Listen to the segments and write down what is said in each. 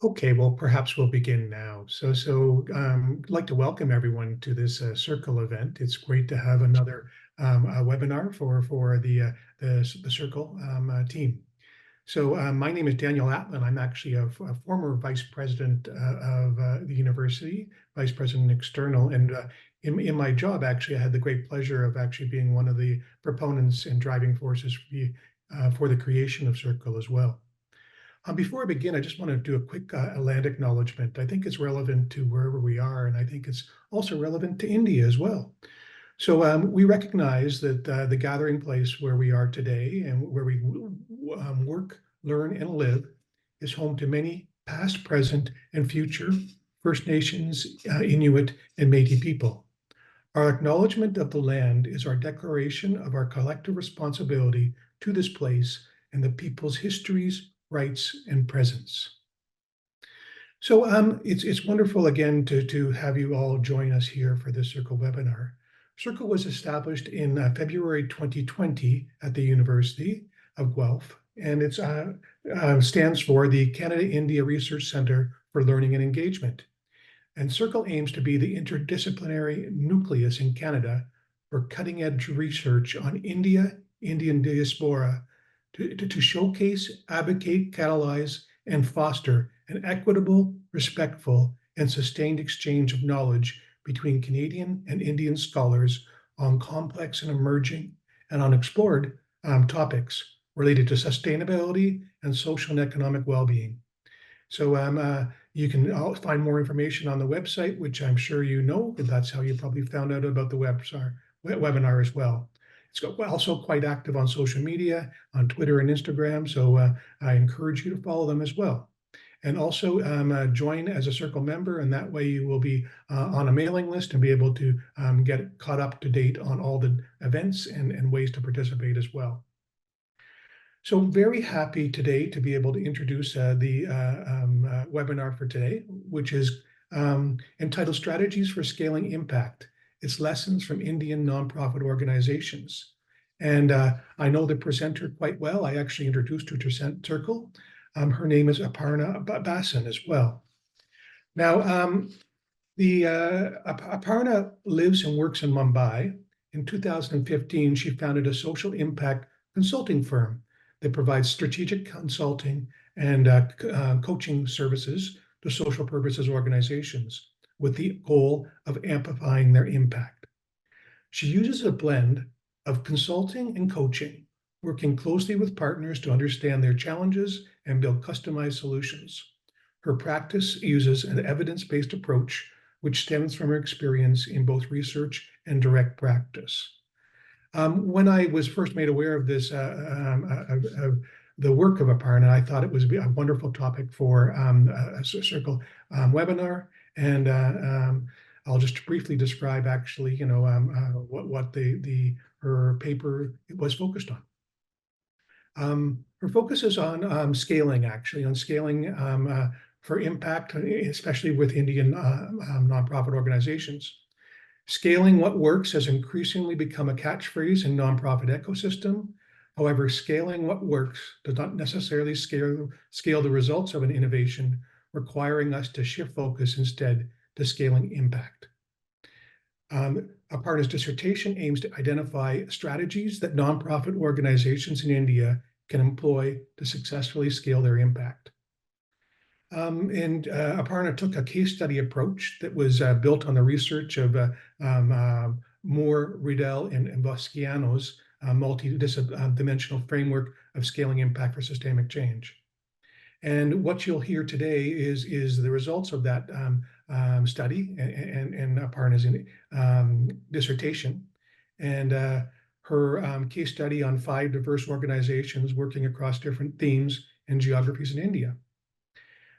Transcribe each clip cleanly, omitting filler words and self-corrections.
Okay, well, perhaps we'll begin now. I'd like to welcome everyone to this Circle event. It's great to have another webinar for the Circle team. My name is Daniel Atlin. I'm actually a former vice president of the university, vice president external, and in my job, actually, I had the great pleasure of actually being one of the proponents and driving forces for the creation of Circle as well. Before I begin, I just want to do a quick land acknowledgement. I think it's relevant to wherever we are, and I think it's also relevant to India as well. We recognize that the gathering place where we are today and where we work, learn, and live is home to many past, present, and future First Nations, Inuit, and Métis people. Our acknowledgement of the land is our declaration of our collective responsibility to this place and the people's histories, rights, and presence. It's wonderful again to have you all join us here for this Circle webinar. Circle was established in February 2020 at the University of Guelph, and it stands for the Canada-India Research Centre for Learning and Engagement. And Circle aims to be the interdisciplinary nucleus in Canada for cutting-edge research on India, Indian diaspora, to showcase, advocate, catalyze, and foster an equitable, respectful, and sustained exchange of knowledge between Canadian and Indian scholars on complex and emerging and unexplored topics related to sustainability and social and economic well-being. You can find more information on the website, which I'm sure you know, but that's how you probably found out about the webinar as well. It's also quite active on social media, on Twitter and Instagram, so I encourage you to follow them as well. And also join as a Circle member, and that way you will be on a mailing list and be able to get caught up to date on all the events and ways to participate as well. So very happy today to be able to introduce the webinar for today, which is entitled Strategies for Scaling Impact. It's lessons from Indian nonprofit organizations. And I know the presenter quite well. I actually introduced her to Circle. Her name is Aparna Bhasin as well. Now, Aparna lives and works in Mumbai. In 2015, she founded a social impact consulting firm that provides strategic consulting and coaching services to social purposes organizations with the goal of amplifying their impact. She uses a blend of consulting and coaching, working closely with partners to understand their challenges and build customized solutions. Her practice uses an evidence-based approach, which stems from her experience in both research and direct practice. When I was first made aware of this, the work of Aparna, I thought it was a wonderful topic for a Circle webinar. And I'll just briefly describe actually, what her paper was focused on. Her focus is on scaling, actually, on scaling for impact, especially with Indian nonprofit organizations. Scaling what works has increasingly become a catchphrase in nonprofit ecosystem. However, scaling what works does not necessarily scale the results of an innovation, requiring us to shift focus instead to scaling impact. Aparna's dissertation aims to identify strategies that nonprofit organizations in India can employ to successfully scale their impact. Aparna took a case study approach that was built on the research of Moore, Riddell, and Boschiano's multi-dimensional framework of scaling impact for systemic change. And what you'll hear today is the results of that study and Aparna's dissertation, and her case study on 5 diverse organizations working across different themes and geographies in India.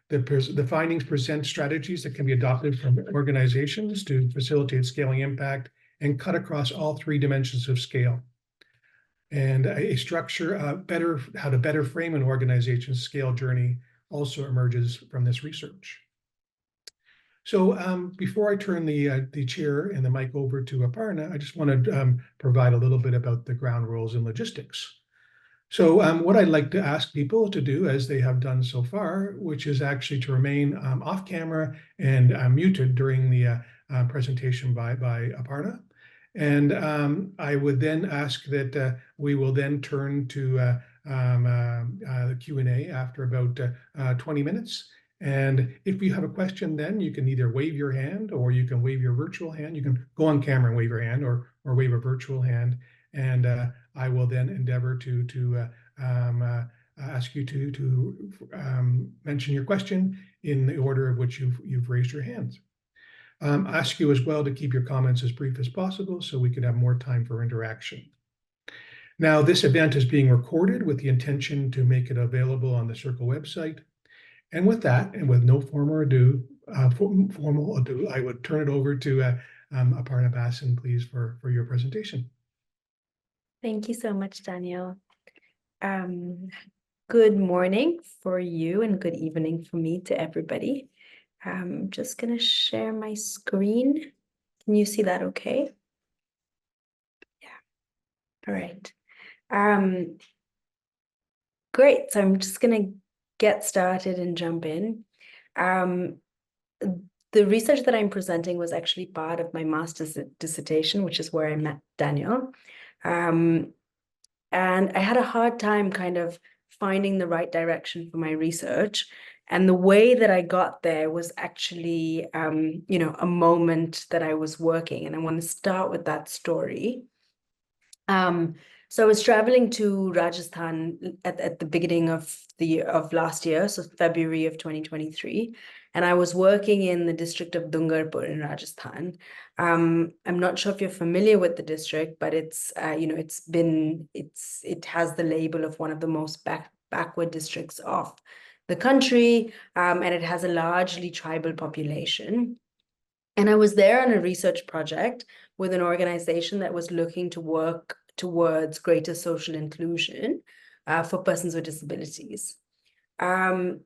The findings present strategies that can be adopted from organizations to facilitate scaling impact and cut across all 3 dimensions of scale. And a structure, how to better frame an organization's scale journey also emerges from this research. So before I turn the chair and the mic over to Aparna, I just want to provide a little bit about the ground rules and logistics. So what I'd like to ask people to do, as they have done so far, which is actually to remain off camera and muted during the presentation by Aparna. And I would then ask that we will then turn to the Q&A after about 20 minutes. And if you have a question, then you can either wave your hand or you can wave your virtual hand. You can go on camera and wave your hand or wave a virtual hand. And I will then endeavor to ask you to mention your question in the order of which you've raised your hands. Ask you as well to keep your comments as brief as possible so we can have more time for interaction. Now, this event is being recorded with the intention to make it available on the Circle website. And with that, and with no formal ado, I would turn it over to Aparna Bhasin, please, for your presentation. Thank you so much, Daniel. Good morning for you and good evening for me to everybody. I'm just going to share my screen. Can you see that okay? Yeah. All right. Great. So I'm just going to get started and jump in. The research that I'm presenting was actually part of my master's dissertation, which is where I met Daniel. And I had a hard time kind of finding the right direction for my research. And the way that I got there was actually, a moment that I was working. And I want to start with that story. So I was traveling to Rajasthan at the beginning of last year, so February of 2023, and I was working in the district of Dungarpur in Rajasthan. I'm not sure if you're familiar with the district, but it has the label of one of the most backward districts of the country, and it has a largely tribal population. And I was there on a research project with an organization that was looking to work towards greater social inclusion for persons with disabilities. In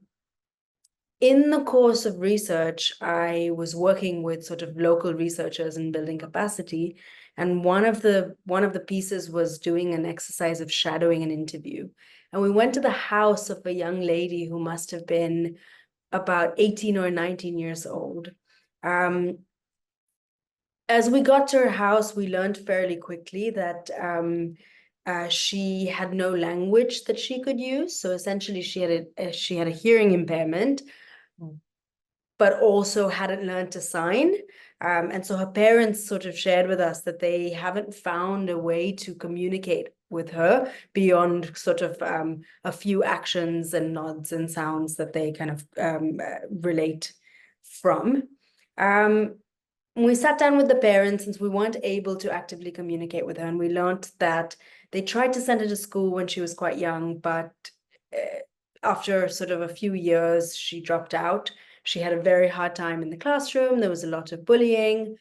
the course of research, I was working with sort of local researchers and building capacity. And one of the pieces was doing an exercise of shadowing an interview. And we went to the house of a young lady who must have been about 18 or 19 years old. As we got to her house, we learned fairly quickly that she had no language that she could use. So essentially, she had a hearing impairment, but also hadn't learned to sign. And so her parents sort of shared with us that they haven't found a way to communicate with her beyond sort of a few actions and nods and sounds that they kind of relate from. We sat down with the parents since we weren't able to actively communicate with her, and we learned that they tried to send her to school when she was quite young, but after sort of a few years, she dropped out. She had a very hard time in the classroom. There was a lot of bullying.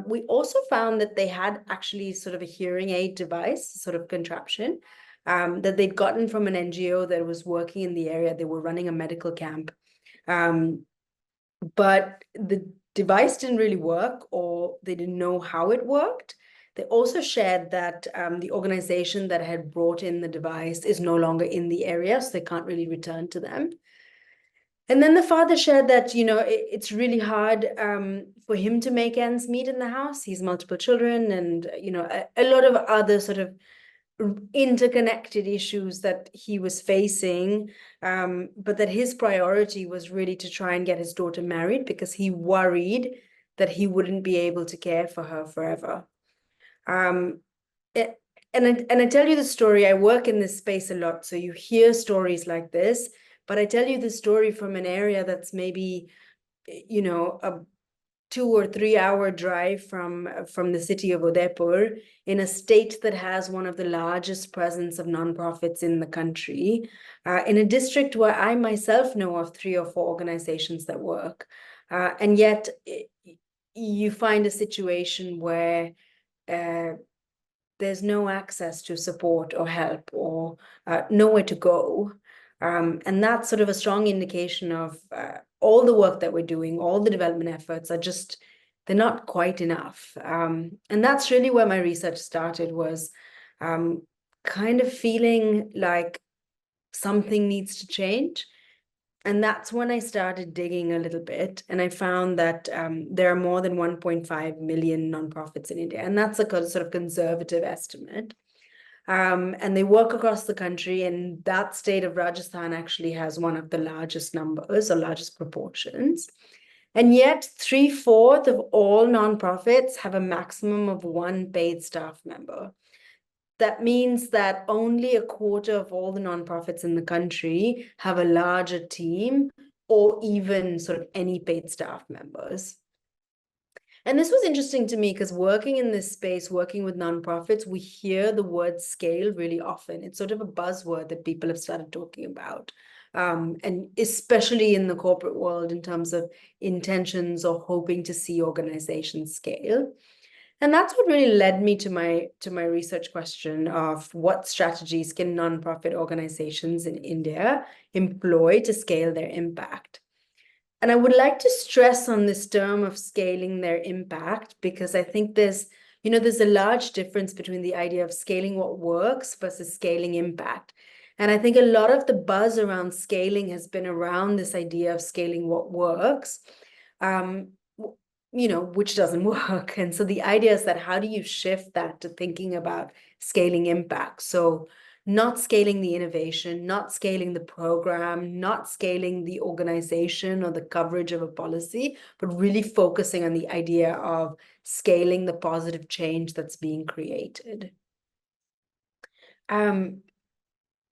We also found that they had actually sort of a hearing aid device, sort of contraption, that they'd gotten from an NGO that was working in the area. They were running a medical camp. But the device didn't really work, or they didn't know how it worked. They also shared that the organization that had brought in the device is no longer in the area, so they can't really return to them. And then the father shared that, it's really hard for him to make ends meet in the house. He's multiple children and, a lot of other sort of interconnected issues that he was facing, but that his priority was really to try and get his daughter married because he worried that he wouldn't be able to care for her forever. And I tell you the story, I work in this space a lot, so you hear stories like this, but I tell you the story from an area that's maybe, a 2 or 3 hour drive from the city of Udaipur, in a state that has one of the largest presence of nonprofits in the country, in a district where I myself know of 3 or 4 organizations that work. And yet you find a situation where there's no access to support or help or nowhere to go. And that's sort of a strong indication of all the work that we're doing, all the development efforts are just, they're not quite enough. And that's really where my research started, was kind of feeling like something needs to change. And that's when I started digging a little bit, and I found that there are more than 1.5 million nonprofits in India, and that's a sort of conservative estimate. And they work across the country, and that state of Rajasthan actually has one of the largest numbers or largest proportions. And yet, 3/4 of all nonprofits have a maximum of one paid staff member. That means that only a quarter of all the nonprofits in the country have a larger team or even sort of any paid staff members. And this was interesting to me because working in this space, working with nonprofits, we hear the word scale really often. It's sort of a buzzword that people have started talking about. And especially in the corporate world in terms of intentions or hoping to see organizations scale. And that's what really led me to my research question of what strategies can nonprofit organizations in India employ to scale their impact. And I would like to stress on this term of scaling their impact, because I think there's a large difference between the idea of scaling what works versus scaling impact. And I think a lot of the buzz around scaling has been around this idea of scaling what works. Which doesn't work. And so the idea is that how do you shift that to thinking about scaling impact? So not scaling the innovation, not scaling the program, not scaling the organization or the coverage of a policy, but really focusing on the idea of scaling the positive change that's being created.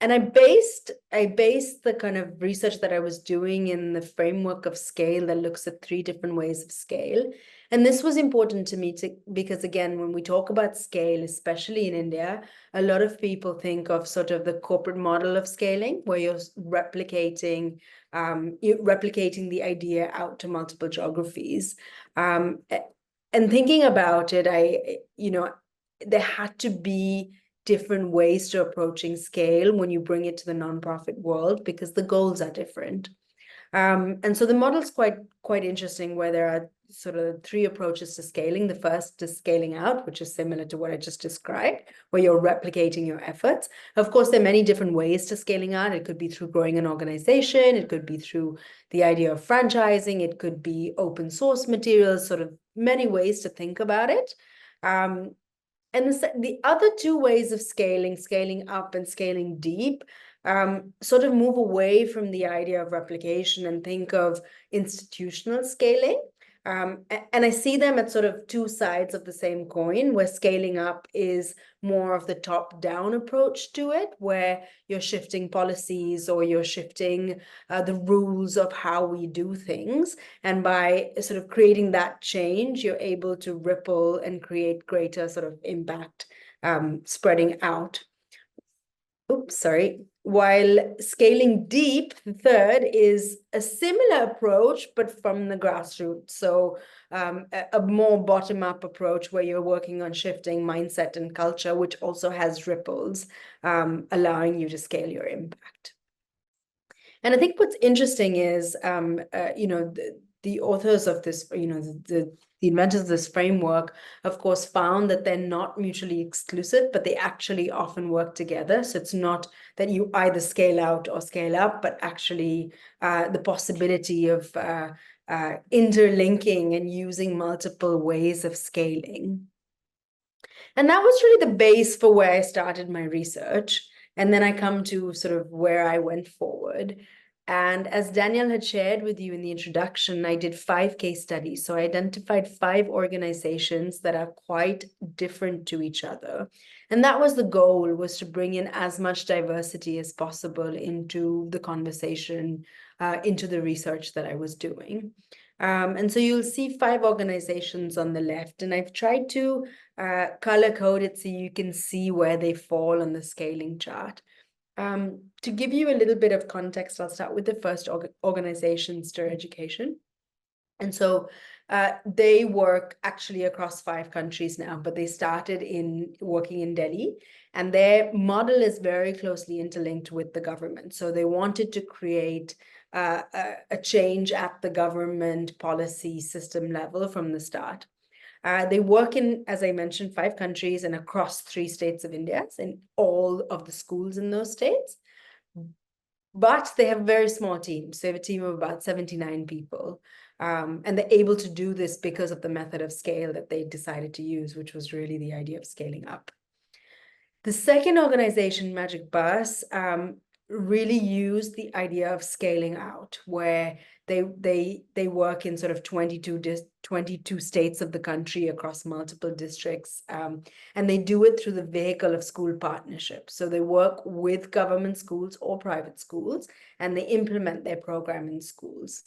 And I based the kind of research that I was doing in the framework of scale that looks at 3 different ways of scale. And this was important to me because again, when we talk about scale, especially in India, a lot of people think of sort of the corporate model of scaling, where you're replicating the idea out to multiple geographies. And thinking about it, there had to be different ways to approaching scale when you bring it to the nonprofit world, because the goals are different. And so the model's quite interesting, where there are sort of 3 approaches to scaling. The first is scaling out, which is similar to what I just described, where you're replicating your efforts. Of course, there are many different ways to scaling out. It could be through growing an organization. It could be through the idea of franchising. It could be open source materials, sort of many ways to think about it. And the other 2 ways of scaling up and scaling deep, sort of move away from the idea of replication and think of institutional scaling. And I see them at sort of 2 sides of the same coin, where scaling up is more of the top-down approach to it, where you're shifting policies or you're shifting the rules of how we do things. And by sort of creating that change, you're able to ripple and create greater sort of impact, spreading out. Oops, sorry. While scaling deep, the third is a similar approach, but from the grassroots. So a more bottom-up approach, where you're working on shifting mindset and culture, which also has ripples, allowing you to scale your impact. And I think what's interesting is, the authors of this, the inventors of this framework, of course, found that they're not mutually exclusive, but they actually often work together. So it's not that you either scale out or scale up, but actually the possibility of interlinking and using multiple ways of scaling. And that was really the base for where I started my research. And then I come to sort of where I went forward. And as Daniel had shared with you in the introduction, I did 5 case studies. So I identified 5 organizations that are quite different to each other. And that was the goal, was to bring in as much diversity as possible into the conversation, into the research that I was doing. And so you'll see 5 organizations on the left, and I've tried to color code it so you can see where they fall on the scaling chart. To give you a little bit of context, I'll start with the first organization, Stir Education. And so they work actually across 5 countries now, but they started working in Delhi, and their model is very closely interlinked with the government. So they wanted to create a change at the government policy system level from the start. They work in, as I mentioned, 5 countries and across 3 states of India, in all of the schools in those states. But they have a very small team. So they have a team of about 79 people. And they're able to do this because of the method of scale that they decided to use, which was really the idea of scaling up. The second organization, Magic Bus, really used the idea of scaling out, where they work in sort of 22 states of the country across multiple districts, and they do it through the vehicle of school partnership. So they work with government schools or private schools, and they implement their program in schools.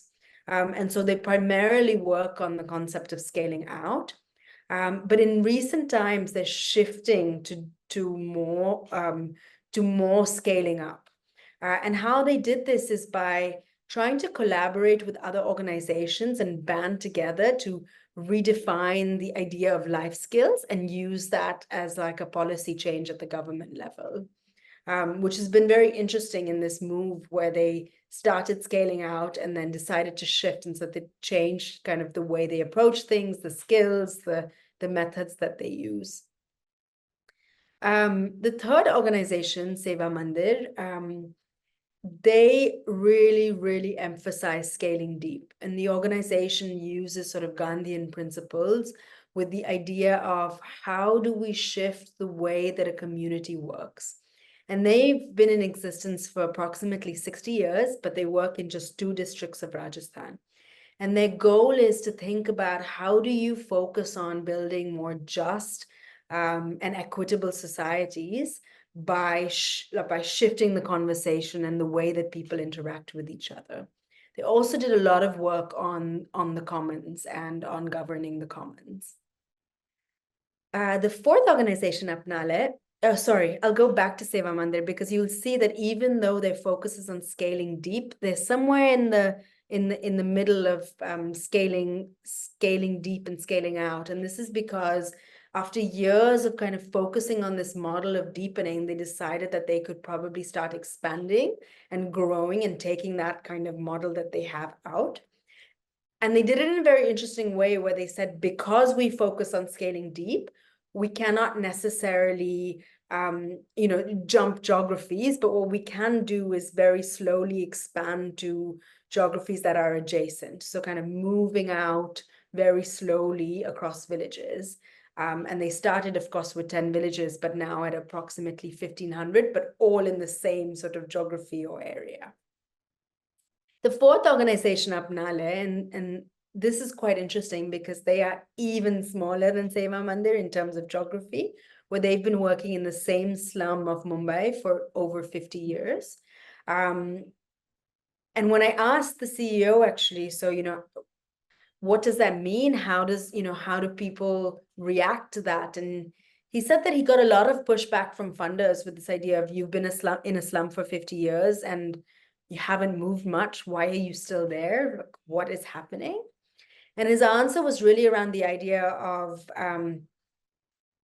And so they primarily work on the concept of scaling out. But in recent times, they're shifting to more scaling up. And how they did this is by trying to collaborate with other organizations and band together to redefine the idea of life skills and use that as like a policy change at the government level, which has been very interesting in this move where they started scaling out and then decided to shift. And so they changed kind of the way they approach things, the skills, the methods that they use. The third organization, Seva Mandir, they really emphasize scaling deep. And the organization uses sort of Gandhian principles with the idea of how do we shift the way that a community works. And they've been in existence for approximately 60 years, but they work in just 2 districts of Rajasthan. And their goal is to think about how do you focus on building more just and equitable societies by shifting the conversation and the way that people interact with each other. They also did a lot of work on the commons and on governing the commons. The fourth organization, Apnale, I'll go back to Seva Mandir because you'll see that even though their focus is on scaling deep, they're somewhere in the middle of scaling deep and scaling out. And this is because after years of kind of focusing on this model of deepening, they decided that they could probably start expanding and growing and taking that kind of model that they have out. And they did it in a very interesting way where they said, because we focus on scaling deep, we cannot necessarily jump geographies, but what we can do is very slowly expand to geographies that are adjacent. So kind of moving out very slowly across villages. And they started, of course, with 10 villages, but now at approximately 1,500, but all in the same sort of geography or area. The fourth organization, Apnale, and this is quite interesting because they are even smaller than Seva Mandir in terms of geography, where they've been working in the same slum of Mumbai for over 50 years. And when I asked the CEO, actually, so, what does that mean? How do people react to that? And he said that he got a lot of pushback from funders with this idea of, you've been in a slum for 50 years and you haven't moved much. Why are you still there? What is happening? And his answer was really around the idea of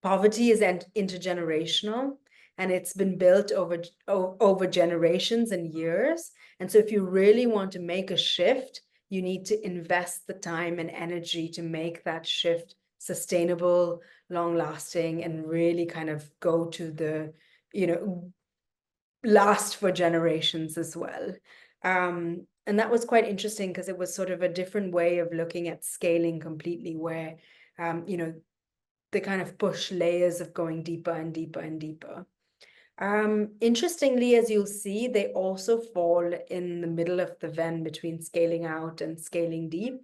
poverty is intergenerational, and it's been built over generations and years. And so if you really want to make a shift, you need to invest the time and energy to make that shift sustainable, long-lasting, and really kind of go to the, last for generations as well. And that was quite interesting because it was sort of a different way of looking at scaling completely, where, they kind of push layers of going deeper and deeper and deeper. Interestingly, as you'll see, they also fall in the middle of the Venn between scaling out and scaling deep.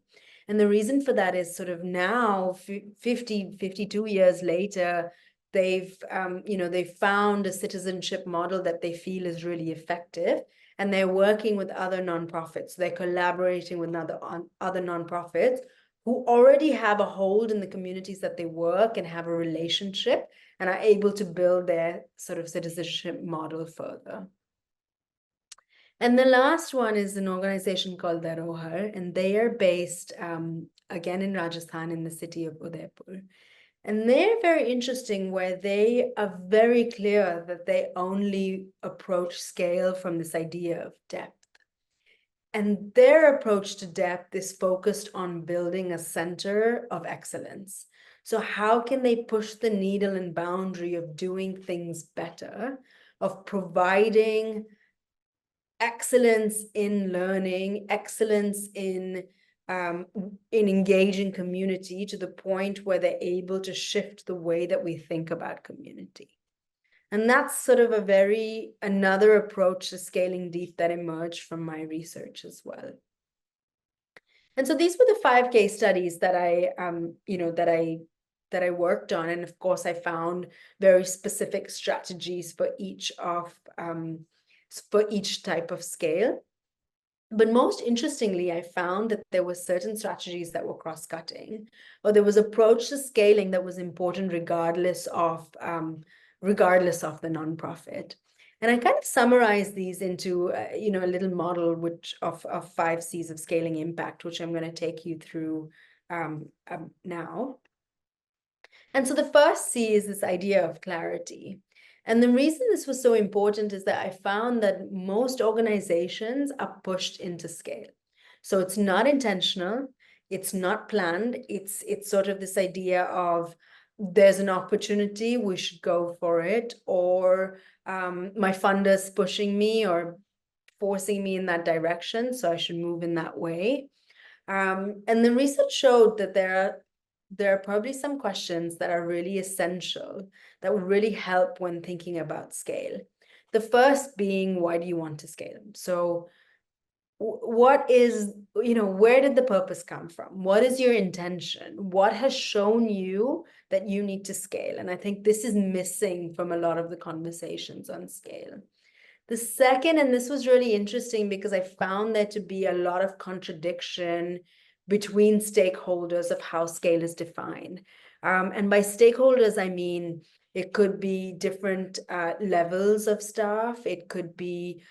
And the reason for that is sort of now, 52 years later, they've found a citizenship model that they feel is really effective. And they're working with other nonprofits. They're collaborating with other nonprofits who already have a hold in the communities that they work and have a relationship and are able to build their sort of citizenship model further. And the last one is an organization called Dharohar, and they are based, again, in Rajasthan, in the city of Udaipur. And they're very interesting, where they are very clear that they only approach scale from this idea of depth. And their approach to depth is focused on building a center of excellence. So how can they push the needle and boundary of doing things better, of providing excellence in learning, excellence in engaging community to the point where they're able to shift the way that we think about community. And that's sort of another approach to scaling deep that emerged from my research as well. And so these were the 5 case studies that I worked on. And of course, I found very specific strategies for each type of scale. But most interestingly, I found that there were certain strategies that were cross-cutting, or there was approach to scaling that was important regardless of the nonprofit. And I kind of summarized these into a little model of 5 C's of scaling impact, which I'm going to take you through now. And so the first C is this idea of clarity. And the reason this was so important is that I found that most organizations are pushed into scale. So it's not intentional, it's not planned, it's sort of this idea of there's an opportunity, we should go for it, or my funder's pushing me or forcing me in that direction, so I should move in that way. And the research showed that there are probably some questions that are really essential that would really help when thinking about scale. The first being, why do you want to scale? So where did the purpose come from? What is your intention? What has shown you that you need to scale? And I think this is missing from a lot of the conversations on scale. The second, and this was really interesting because I found there to be a lot of contradiction between stakeholders of how scale is defined. And by stakeholders, I mean, it could be different levels of staff. It could be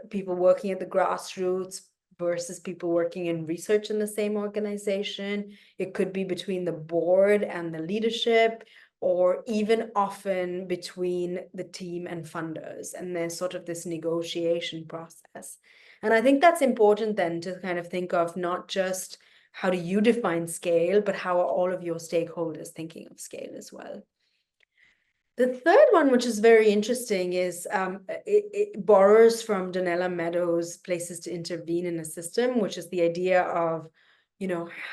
people working at the grassroots versus people working in research in the same organization. It could be between the board and the leadership, or even often between the team and funders. And there's sort of this negotiation process. And I think that's important then to kind of think of not just how do you define scale, but how are all of your stakeholders thinking of scale as well. The third one, which is very interesting, is it borrows from Donella Meadows' Places to Intervene in a System, which is the idea of,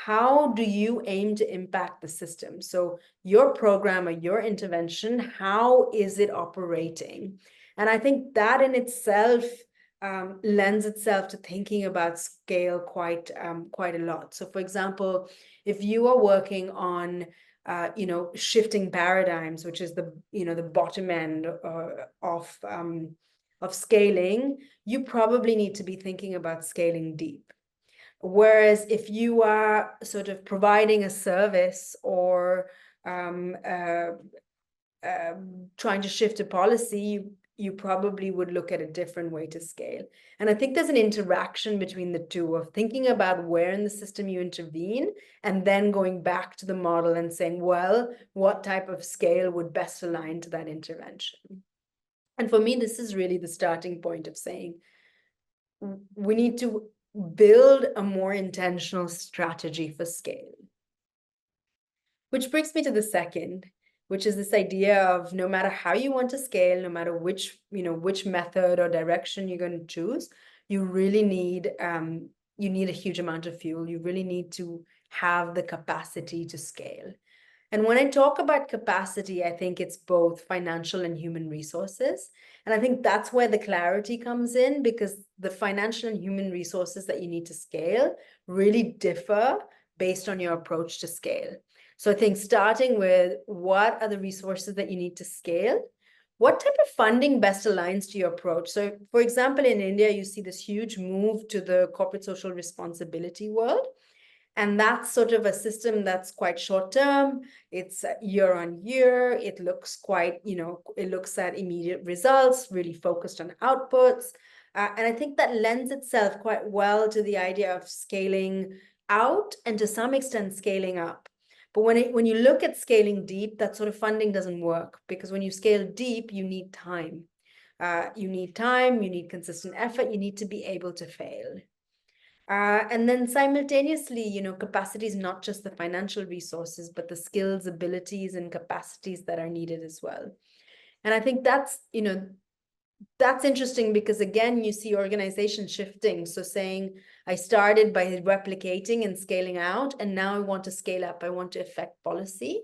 how do you aim to impact the system? So your program or your intervention, how is it operating? And I think that in itself lends itself to thinking about scale quite a lot. So for example, if you are working on shifting paradigms, which is the bottom end of scaling, you probably need to be thinking about scaling deep. Whereas if you are sort of providing a service or trying to shift a policy, you probably would look at a different way to scale. And I think there's an interaction between the two of thinking about where in the system you intervene and then going back to the model and saying, well, what type of scale would best align to that intervention? And for me, this is really the starting point of saying we need to build a more intentional strategy for scale. Which brings me to the second, which is this idea of no matter how you want to scale, no matter which method or direction you're going to choose, you really need a huge amount of fuel. You really need to have the capacity to scale. And when I talk about capacity, I think it's both financial and human resources. And I think that's where the clarity comes in, because the financial and human resources that you need to scale really differ based on your approach to scale. So I think starting with what are the resources that you need to scale? What type of funding best aligns to your approach? So for example, in India, you see this huge move to the corporate social responsibility world. And that's sort of a system that's quite short term. It's year on year. It looks it looks at immediate results, really focused on outputs. And I think that lends itself quite well to the idea of scaling out and to some extent scaling up. But when you look at scaling deep, that sort of funding doesn't work, because when you scale deep, you need time. You need time, you need consistent effort, you need to be able to fail. And then simultaneously, capacity is not just the financial resources, but the skills, abilities, and capacities that are needed as well. And I think that's interesting because, again, you see organizations shifting. So saying, I started by replicating and scaling out, and now I want to scale up. I want to affect policy.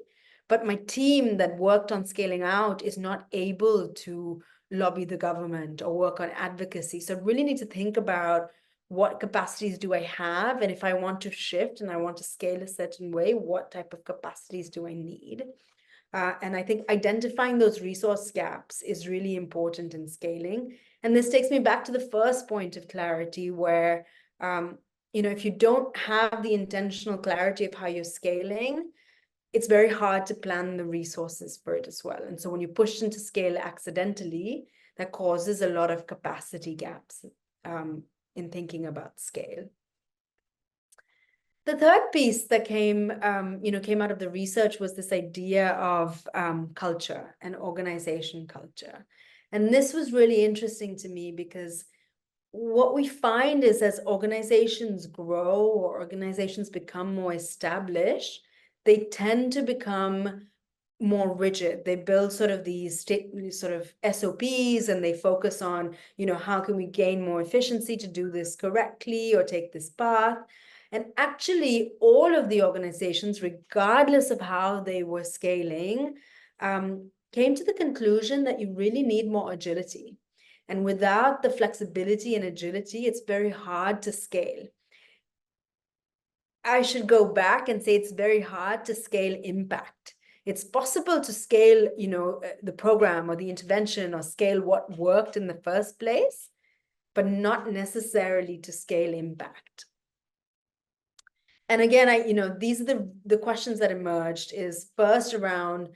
But my team that worked on scaling out is not able to lobby the government or work on advocacy. So I really need to think about what capacities do I have? And if I want to shift and I want to scale a certain way, what type of capacities do I need? And I think identifying those resource gaps is really important in scaling. And this takes me back to the first point of clarity, where, if you don't have the intentional clarity of how you're scaling, it's very hard to plan the resources for it as well. And so when you push into scale accidentally, that causes a lot of capacity gaps in thinking about scale. The third piece that came out of the research was this idea of culture and organization culture. And this was really interesting to me because what we find is as organizations grow or organizations become more established, they tend to become more rigid. They build sort of these sort of SOPs, and they focus on, how can we gain more efficiency to do this correctly or take this path. And actually, all of the organizations, regardless of how they were scaling, came to the conclusion that you really need more agility. And without the flexibility and agility, it's very hard to scale. I should go back and say it's very hard to scale impact. It's possible to scale, the program or the intervention, or scale what worked in the first place, but not necessarily to scale impact. And again, these are the questions that emerged is first around,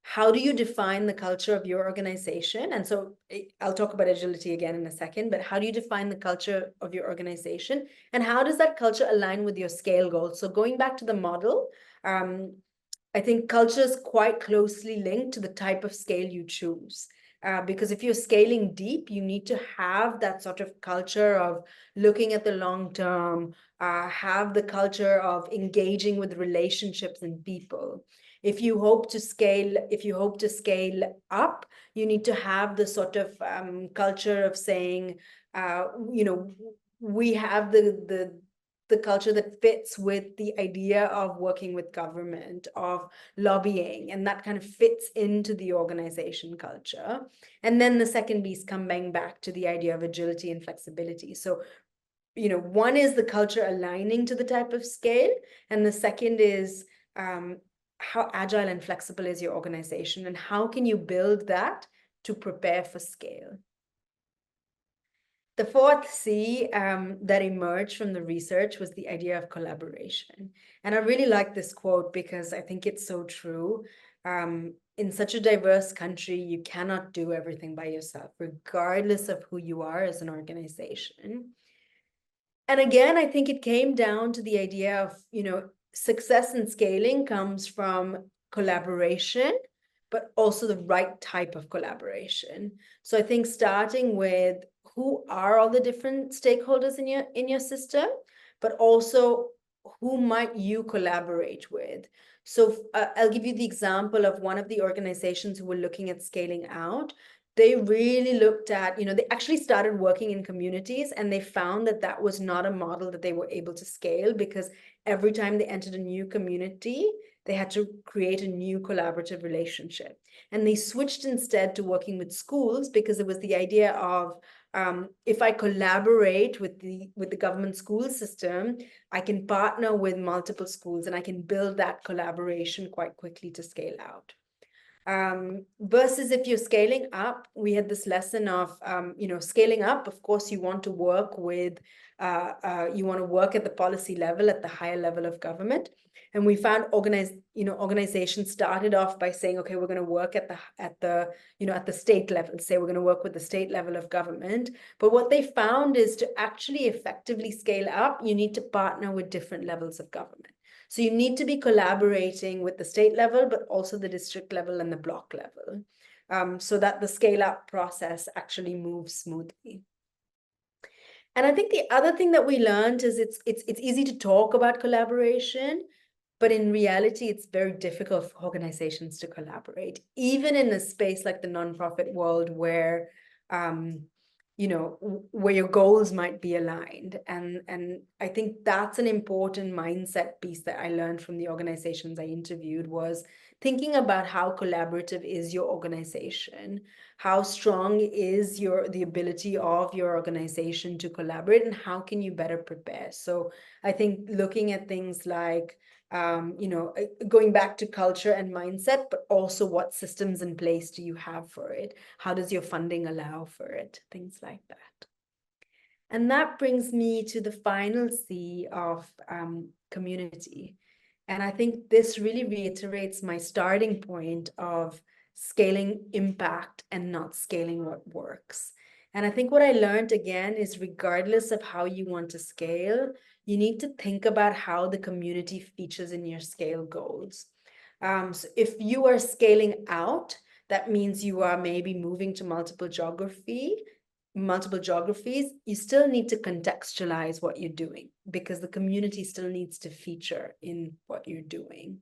how do you define the culture of your organization? And so I'll talk about agility again in a second, but how do you define the culture of your organization? And how does that culture align with your scale goals? So going back to the model, I think culture is quite closely linked to the type of scale you choose. Because if you're scaling deep, you need to have that sort of culture of looking at the long term, have the culture of engaging with relationships and people. If you hope to scale up, you need to have the sort of culture of saying, we have the culture that fits with the idea of working with government, of lobbying, and that kind of fits into the organization culture. And then the second piece coming back to the idea of agility and flexibility. So, one is the culture aligning to the type of scale, and the second is how agile and flexible is your organization, and how can you build that to prepare for scale. The fourth C that emerged from the research was the idea of collaboration. And I really like this quote because I think it's so true. In such a diverse country, you cannot do everything by yourself, regardless of who you are as an organization. And again, I think it came down to the idea of, success and scaling comes from collaboration, but also the right type of collaboration. So I think starting with who are all the different stakeholders in your system, but also who might you collaborate with. So I'll give you the example of one of the organizations who were looking at scaling out. They really looked at, they actually started working in communities, and they found that that was not a model that they were able to scale, because every time they entered a new community, they had to create a new collaborative relationship. And they switched instead to working with schools, because it was the idea of, if I collaborate with the government school system, I can partner with multiple schools, and I can build that collaboration quite quickly to scale out. Versus if you're scaling up, we had this lesson of, scaling up, of course, you want to work with, you want to work at the policy level, at the higher level of government. And we found organizations started off by saying, okay, we're going to work at the state level, say we're going to work with the state level of government. But what they found is, to actually effectively scale up, you need to partner with different levels of government. So you need to be collaborating with the state level, but also the district level and the block level, so that the scale up process actually moves smoothly. And I think the other thing that we learned is it's easy to talk about collaboration, but in reality, it's very difficult for organizations to collaborate, even in a space like the nonprofit world where, where your goals might be aligned. And I think that's an important mindset piece that I learned from the organizations I interviewed, was thinking about how collaborative is your organization, how strong is the ability of your organization to collaborate, and how can you better prepare. So I think looking at things like going back to culture and mindset, but also what systems in place do you have for it? How does your funding allow for it? Things like that. And that brings me to the final C of community. And I think this really reiterates my starting point of scaling impact and not scaling what works. And I think what I learned again is, regardless of how you want to scale, you need to think about how the community features in your scale goals. So if you are scaling out, that means you are maybe moving to multiple geographies, you still need to contextualize what you're doing, because the community still needs to feature in what you're doing.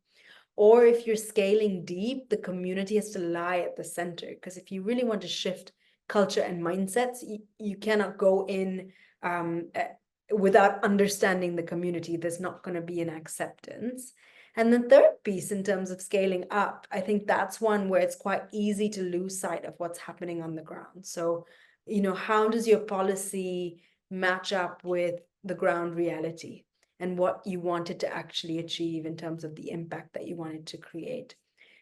Or if you're scaling deep, the community has to lie at the center, because if you really want to shift culture and mindsets, you cannot go in without understanding the community. There's not going to be an acceptance. And the third piece, in terms of scaling up, I think that's one where it's quite easy to lose sight of what's happening on the ground. So, how does your policy match up with the ground reality and what you wanted to actually achieve in terms of the impact that you wanted to create?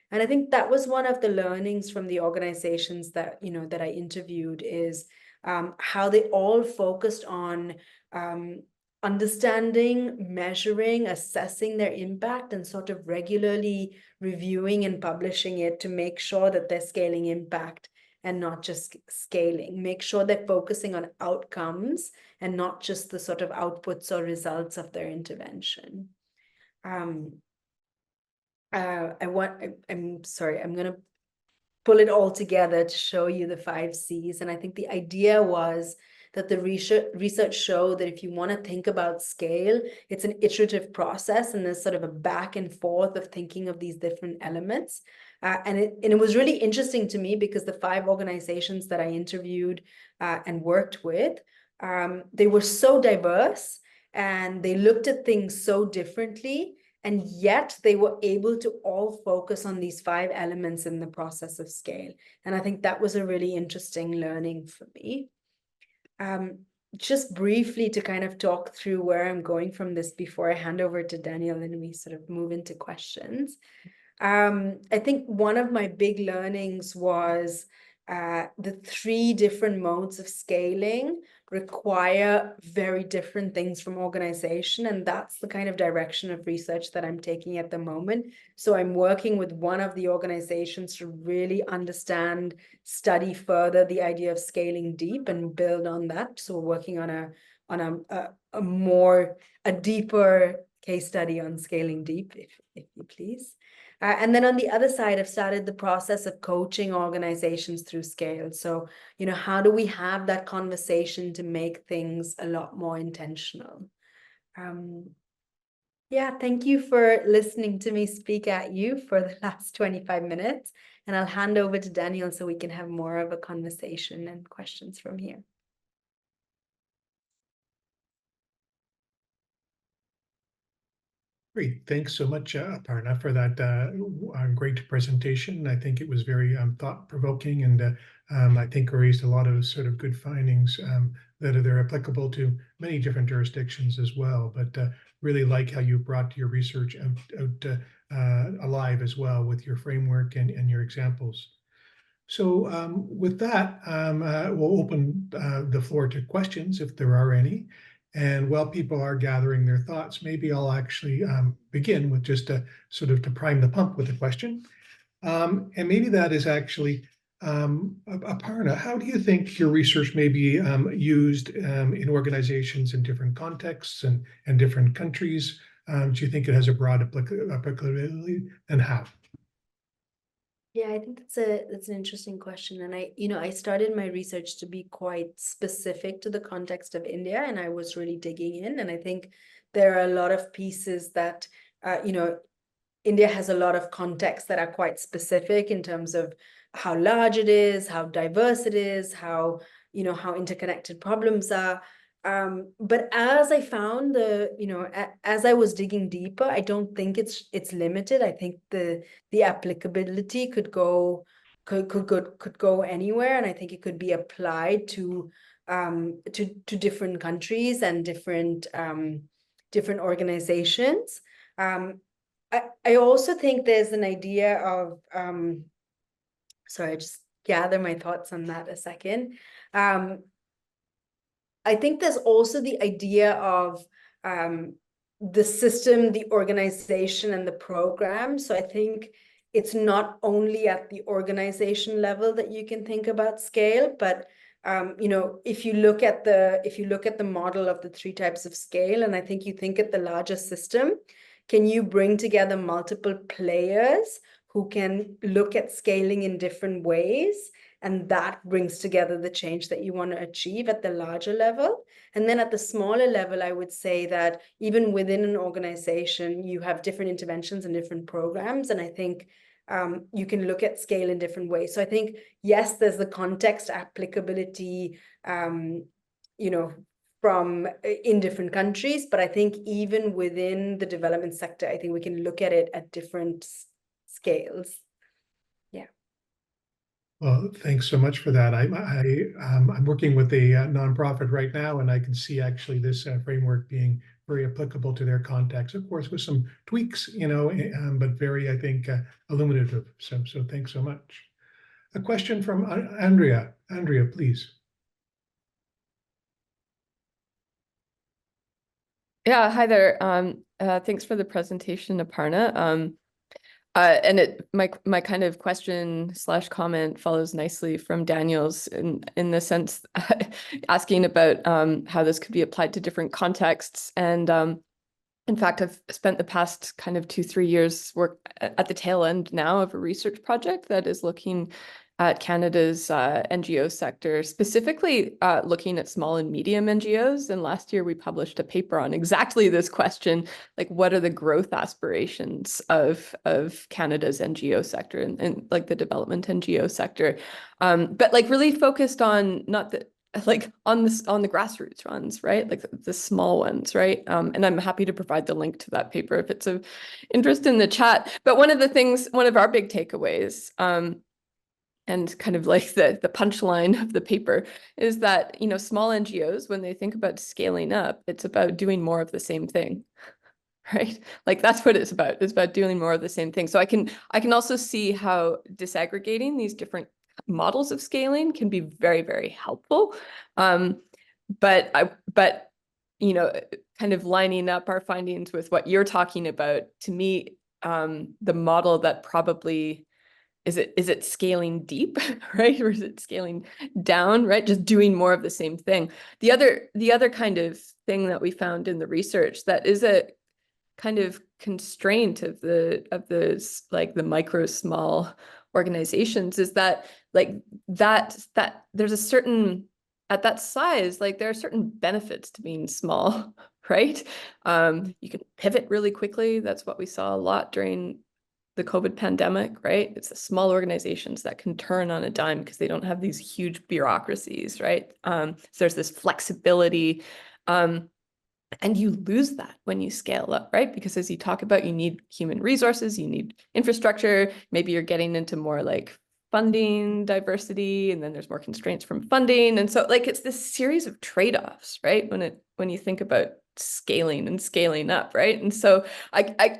And I think that was one of the learnings from the organizations that, that I interviewed, is how they all focused on understanding, measuring, assessing their impact, and sort of regularly reviewing and publishing it to make sure that they're scaling impact and not just scaling. Make sure they're focusing on outcomes and not just the sort of outputs or results of their intervention. I'm sorry, I'm going to pull it all together to show you the 5 C's. And I think the idea was that the research showed that if you want to think about scale, it's an iterative process, and there's sort of a back and forth of thinking of these different elements. And it was really interesting to me, because the 5 organizations that I interviewed and worked with, they were so diverse and they looked at things so differently. And yet they were able to all focus on these 5 elements in the process of scale. And I think that was a really interesting learning for me. Just briefly to kind of talk through where I'm going from this before I hand over to Daniel and we sort of move into questions. I think one of my big learnings was the 3 different modes of scaling require very different things from organization. And that's the kind of direction of research that I'm taking at the moment. So I'm working with one of the organizations to really understand, study further the idea of scaling deep and build on that. So we're working on a deeper case study on scaling deep, if you please. And then on the other side, I've started the process of coaching organizations through scale. So, how do we have that conversation to make things a lot more intentional? Yeah, thank you for listening to me speak at you for the last 25 minutes. And I'll hand over to Daniel so we can have more of a conversation and questions from here. Great. Thanks so much, Aparna, for that great presentation. I think it was very thought-provoking, and I think raised a lot of sort of good findings that are applicable to many different jurisdictions as well. But really like how you brought your research out alive as well with your framework and your examples. So with that, we'll open the floor to questions if there are any. And while people are gathering their thoughts, maybe I'll actually begin with just to sort of to prime the pump with a question. And maybe that is actually, Aparna, how do you think your research may be used in organizations in different contexts and different countries? Do you think it has a broad applicability, and how? Yeah, I think that's an interesting question. And I started my research to be quite specific to the context of India, and I was really digging in. And I think there are a lot of pieces that, India has a lot of contexts that are quite specific in terms of how large it is, how diverse it is, how interconnected problems are. But as I found as I was digging deeper, I don't think it's limited. I think the applicability could go anywhere, and I think it could be applied to different countries and different organizations. I also think there's an idea of sorry, I just gather my thoughts on that a second. I think there's also the idea of the system, the organization, and the program. So I think it's not only at the organization level that you can think about scale, but if you look at the model of the three types of scale, and I think you think at the larger system, can you bring together multiple players who can look at scaling in different ways? And that brings together the change that you want to achieve at the larger level. And then at the smaller level, I would say that even within an organization, you have different interventions and different programs. And I think you can look at scale in different ways. So I think, yes, there's the context applicability, from in different countries, but I think even within the development sector, I think we can look at it at different scales. Yeah. Well, thanks so much for that. I'm working with a nonprofit right now, and I can see actually this framework being very applicable to their context, of course, with some tweaks, but very, I think, illuminative. So thanks so much. A question from Andrea. Andrea, please. Yeah, hi there. Thanks for the presentation, Aparna. And my kind of question / comment follows nicely from Daniel's in the sense asking about how this could be applied to different contexts. And in fact, I've spent the past kind of 2-3 years work at the tail end now of a research project that is looking at Canada's NGO sector, specifically looking at small and medium NGOs. And last year we published a paper on exactly this question, like what are the growth aspirations of Canada's NGO sector and like the development NGO sector, but like really focused on not the like on the grassroots ones, right? Like the small ones, right? And I'm happy to provide the link to that paper if it's of interest in the chat. But one of our big takeaways, and kind of like the punchline of the paper is that, small NGOs, when they think about scaling up, it's about doing more of the same thing, right? Like that's what it's about. It's about doing more of the same thing. So I can also see how disaggregating these different models of scaling can be very, very helpful. But kind of lining up our findings with what you're talking about, to me, the model that probably is it scaling deep, right? Or is it scaling down, right? Just doing more of the same thing. The other kind of thing that we found in the research that is a kind of constraint of the like the micro small organizations is that like that there's a certain at that size, like there are certain benefits to being small, right? You can pivot really quickly. That's what we saw a lot during the COVID pandemic, right? It's the small organizations that can turn on a dime because they don't have these huge bureaucracies, right? So there's this flexibility, and you lose that when you scale up, right? Because as you talk about, you need human resources, you need infrastructure. Maybe you're getting into more like funding diversity, and then there's more constraints from funding. And so like it's this series of trade-offs, right? When you think about scaling and scaling up, right? And so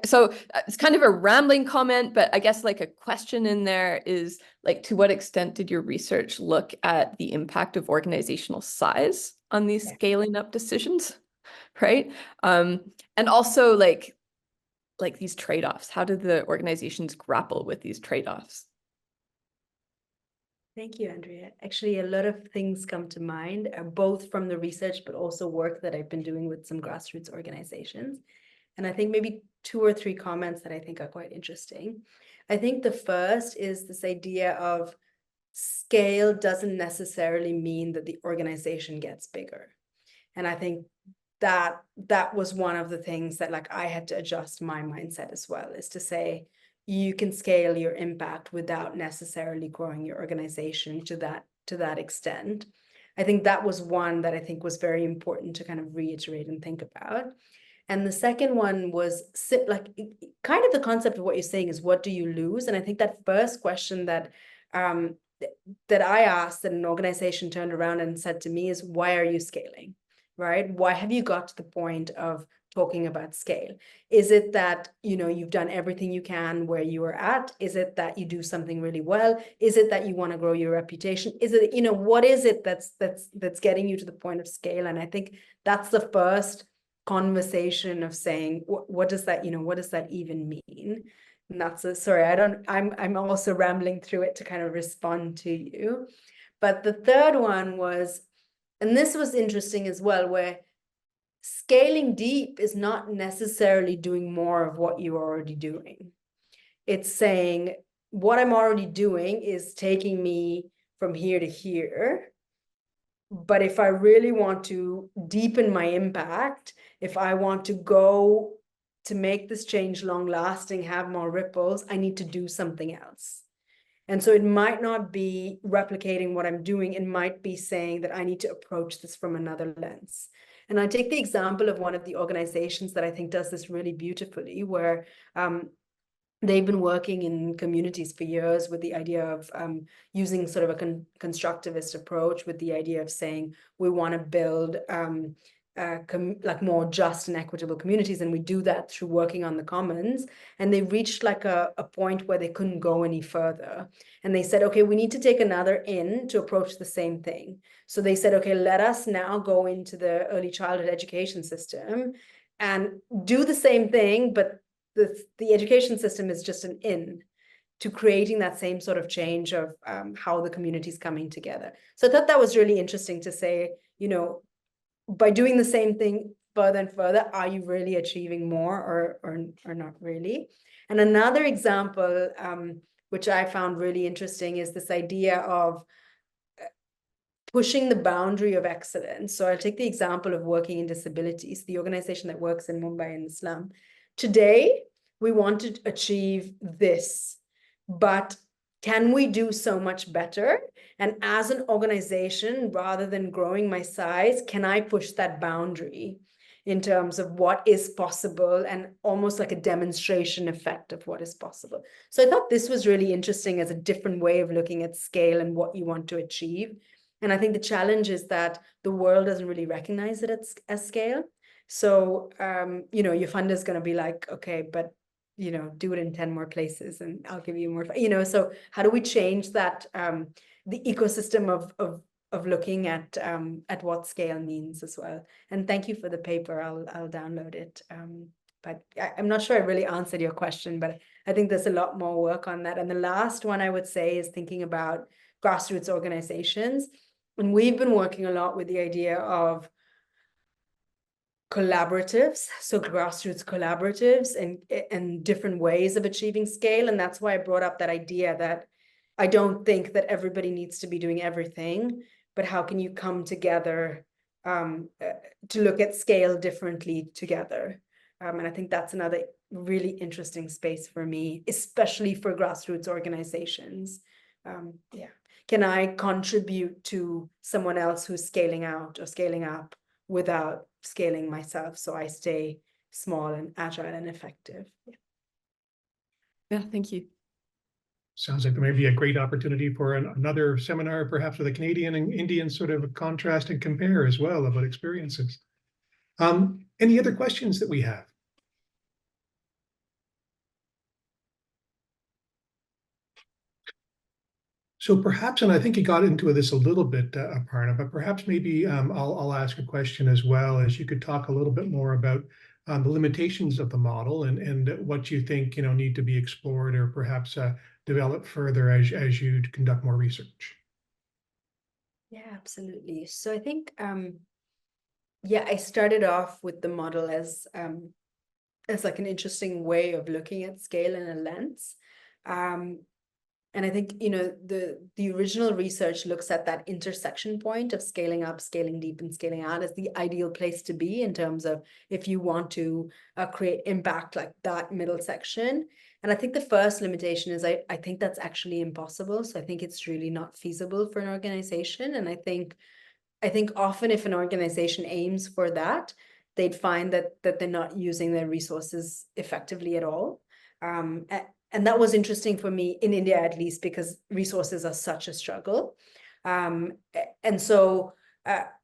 so it's kind of a rambling comment, but I guess like a question in there is like, to what extent did your research look at the impact of organizational size on these scaling up decisions, right? And also like these trade-offs, how did the organizations grapple with these trade-offs? Thank you, Andrea. Actually, a lot of things come to mind, both from the research, but also work that I've been doing with some grassroots organizations. And I think maybe 2 or 3 comments that I think are quite interesting. I think the first is this idea of scale doesn't necessarily mean that the organization gets bigger. And I think that was one of the things that like I had to adjust my mindset as well, is to say you can scale your impact without necessarily growing your organization to that extent. I think that was one that I think was very important to kind of reiterate and think about. And the second one was like kind of the concept of what you're saying is, what do you lose? And I think that first question that I asked, that an organization turned around and said to me, is why are you scaling, right? Why have you got to the point of talking about scale? Is it that, you know, you've done everything you can where you are at? Is it that you do something really well? Is it that you want to grow your reputation? Is it, you know, what is it that's getting you to the point of scale? And I think that's the first conversation of saying, what does that, you know, what does that even mean? And that's sorry, I'm also rambling through it to kind of respond to you. But the third one was, and this was interesting as well, where scaling deep is not necessarily doing more of what you're already doing. It's saying what I'm already doing is taking me from here to here. But if I really want to deepen my impact, if I want to go to make this change long lasting, have more ripples, I need to do something else. And so it might not be replicating what I'm doing. It might be saying that I need to approach this from another lens. And I take the example of one of the organizations that I think does this really beautifully, where they've been working in communities for years with the idea of using sort of a constructivist approach, with the idea of saying we want to build like more just and equitable communities, and we do that through working on the commons. And they reached like a point where they couldn't go any further, and they said, okay, we need to take another in to approach the same thing. So they said, okay, let us now go into the early childhood education system and do the same thing, but the education system is just an in to creating that same sort of change of how the community is coming together. So I thought that was really interesting to say, you know, by doing the same thing further and further, are you really achieving more or not really? And another example, which I found really interesting, is this idea of pushing the boundary of excellence. So I'll take the example of working in disabilities, the organization that works in Mumbai in the slum. Today, we want to achieve this, but can we do so much better? And as an organization, rather than growing my size, can I push that boundary in terms of what is possible, and almost like a demonstration effect of what is possible? So I thought this was really interesting as a different way of looking at scale and what you want to achieve. And I think the challenge is that the world doesn't really recognize it as scale. So, you know, your funder is going to be like, okay, but, you know, do it in 10 more places and I'll give you more, you know. So how do we change that, the ecosystem of looking at what scale means as well? And thank you for the paper. I'll download it. But I'm not sure I really answered your question, but I think there's a lot more work on that. And the last one I would say is thinking about grassroots organizations. And we've been working a lot with the idea of collaboratives, so grassroots collaboratives, and different ways of achieving scale. And that's why I brought up that idea that I don't think that everybody needs to be doing everything, but how can you come together to look at scale differently together? And I think that's another really interesting space for me, especially for grassroots organizations. Yeah. Can I contribute to someone else who's scaling out or scaling up without scaling myself, so I stay small and agile and effective? Yeah, thank you. Sounds like there may be a great opportunity for another seminar, perhaps with a Canadian and Indian sort of contrast and compare as well about experiences. Any other questions that we have? So perhaps, and I think you got into this a little bit, Aparna, but perhaps maybe I'll ask a question as well, as you could talk a little bit more about the limitations of the model and what you think need to be explored or perhaps developed further as you conduct more research. Yeah, absolutely. So I think, yeah, I started off with the model as as like an interesting way of looking at scale in a lens. And I think, you know, the original research looks at that intersection point of scaling up, scaling deep, and scaling out as the ideal place to be in terms of if you want to create impact, like that middle section. And I think the first limitation is I think that's actually impossible. So I think it's really not feasible for an organization. And I think often if an organization aims for that, they'd find that they're not using their resources effectively at all. And that was interesting for me in India, at least, because resources are such a struggle. And so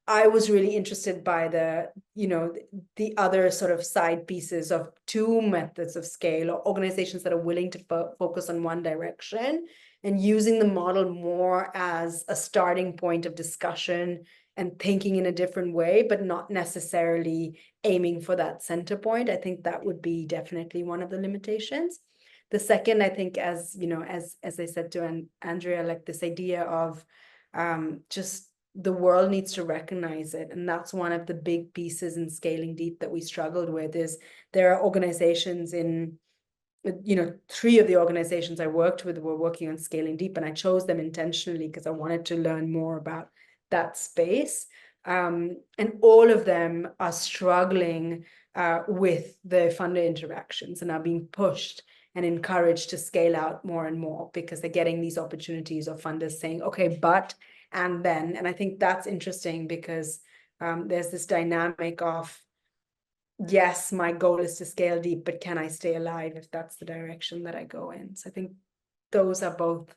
I was really interested by the other sort of side pieces of two methods of scale, or organizations that are willing to focus on one direction and using the model more as a starting point of discussion and thinking in a different way, but not necessarily aiming for that center point. I think that would be definitely one of the limitations. The second, I think, as you know, as I said to Andrea, like this idea of just the world needs to recognize it. And that's one of the big pieces in scaling deep that we struggled with, is there are organizations in, you know, 3 of the organizations I worked with were working on scaling deep, and I chose them intentionally because I wanted to learn more about that space. And all of them are struggling with the funder interactions and are being pushed and encouraged to scale out more and more because they're getting these opportunities of funders saying, okay, but, and then. And I think that's interesting because there's this dynamic of, yes, my goal is to scale deep, but can I stay alive if that's the direction that I go in? So I think those are both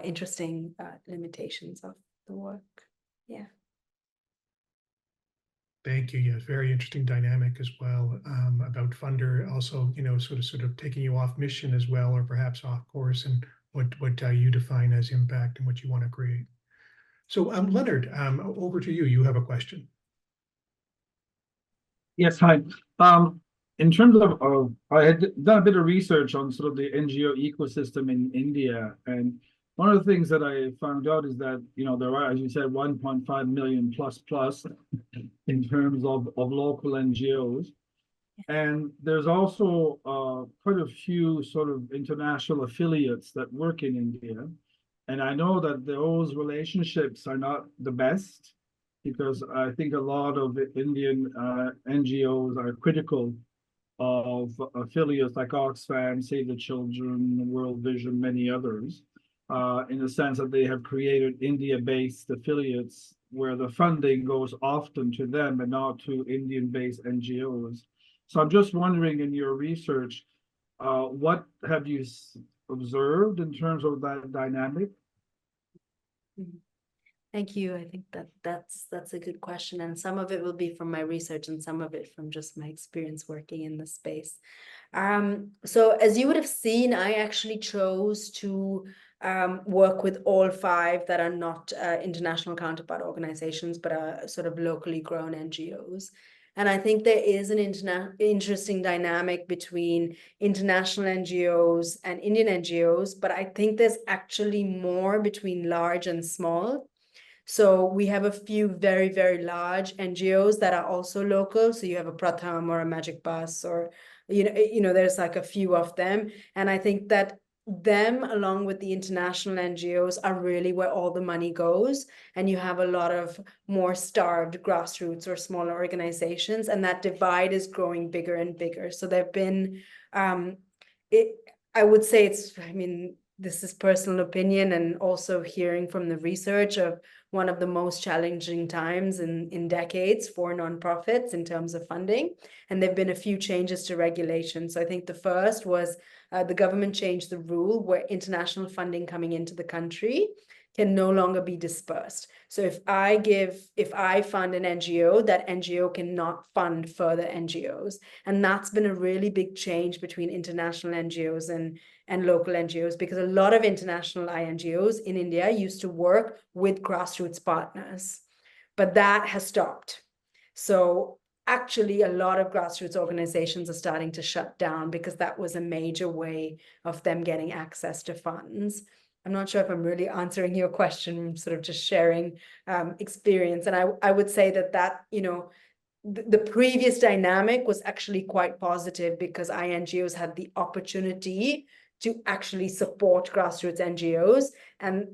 interesting limitations of the work. Yeah. Thank you. Yes, very interesting dynamic as well, about funder also, you know, sort of taking you off mission as well, or perhaps off course, and what you define as impact and what you want to create. So, Leonard, over to you. You have a question. Yes, hi. In terms of, I had done a bit of research on sort of the NGO ecosystem in India, and one of the things that I found out is that, you know, there are, as you said, 1.5 million plus in terms of local NGOs. And there's also quite a few sort of international affiliates that work in India. And I know that those relationships are not the best, because I think a lot of Indian NGOs are critical of affiliates like Oxfam, Save the Children, World Vision, many others, in the sense that they have created India-based affiliates where the funding goes often to them and not to Indian-based NGOs. So I'm just wondering, in your research, what have you observed in terms of that dynamic? Thank you. I think that's a good question. And some of it will be from my research and some of it from just my experience working in the space. So as you would have seen, I actually chose to work with all 5 that are not international counterpart organizations, but are sort of locally grown NGOs. And I think there is an interesting dynamic between international NGOs and Indian NGOs, but I think there's actually more between large and small. So we have a few very, very large NGOs that are also local. So you have a Pratham or a Magic Bus, or, you know, there's like a few of them. And I think that them, along with the international NGOs, are really where all the money goes. And you have a lot of more starved grassroots or smaller organizations, and that divide is growing bigger and bigger. So there've been, I would say it's, I mean, this is personal opinion and also hearing from the research of one of the most challenging times in decades for nonprofits in terms of funding. And there've been a few changes to regulation. So I think the first was the government changed the rule where international funding coming into the country can no longer be dispersed. So if I fund an NGO, that NGO cannot fund further NGOs. And that's been a really big change between international NGOs and local NGOs, because a lot of international INGOs in India used to work with grassroots partners, but that has stopped. So actually, a lot of grassroots organizations are starting to shut down because that was a major way of them getting access to funds. I'm not sure if I'm really answering your question, I'm sort of just sharing experience. And I would say that, you know, the previous dynamic was actually quite positive because INGOs had the opportunity to actually support grassroots NGOs, and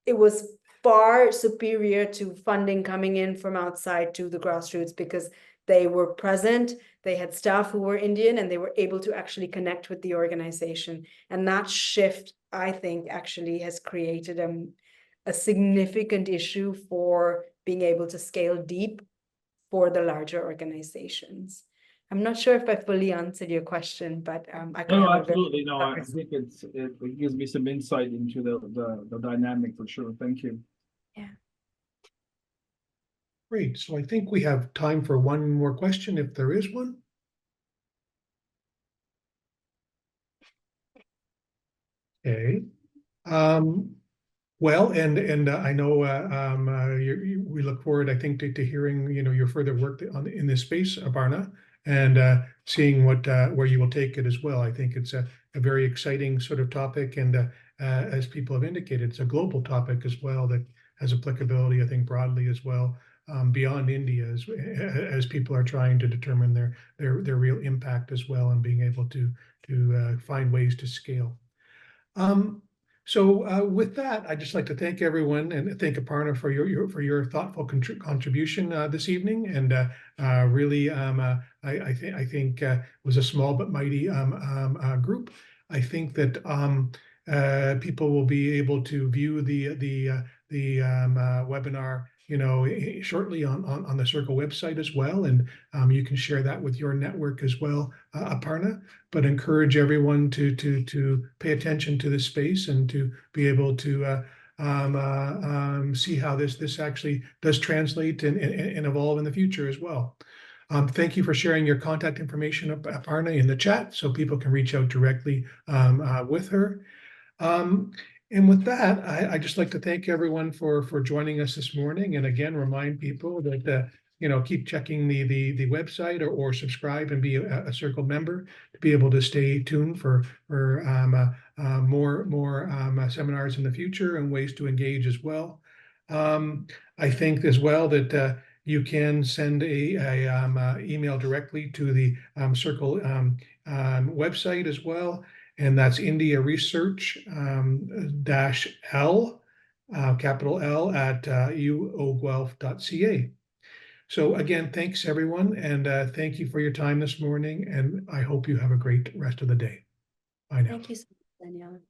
it was far superior to funding coming in from outside to the grassroots because they were present, they had staff who were Indian, and they were able to actually connect with the organization. And that shift, I think, actually has created a significant issue for being able to scale deep for the larger organizations. I'm not sure if I fully answered your question, but I could No, have a very absolutely. No, I think it gives me some insight into the dynamic for sure. Thank you. Yeah. Great. So I think we have time for one more question, if there is one. Okay. Well, and I know we look forward, I think, to hearing your further work in this space, Aparna, and seeing where you will take it as well. I think it's a very exciting sort of topic, and as people have indicated, it's a global topic as well that has applicability, I think, broadly as well, beyond India, as people are trying to determine their real impact as well, and being able to find ways to scale. So with that, I'd just like to thank everyone and thank Aparna for your thoughtful contribution this evening, and really I think was a small but mighty group. I think that people will be able to view the webinar shortly on the Circle website as well, and you can share that with your network as well, Aparna. But encourage everyone to pay attention to this space and to be able to see how this actually does translate and evolve in the future as well. Thank you for sharing your contact information, Aparna, in the chat so people can reach out directly with her. And with that, I just like to thank everyone for joining us this morning, and again remind people that keep checking the website or subscribe and be a Circle member to be able to stay tuned for more seminars in the future and ways to engage as well. I think as well that you can send a email directly to the Circle website as well. And that's India Research -L, capital L, at uoguelph.ca. So again, thanks everyone, and thank you for your time this morning, and I hope you have a great rest of the day. Bye now. Thank you so much, Daniel.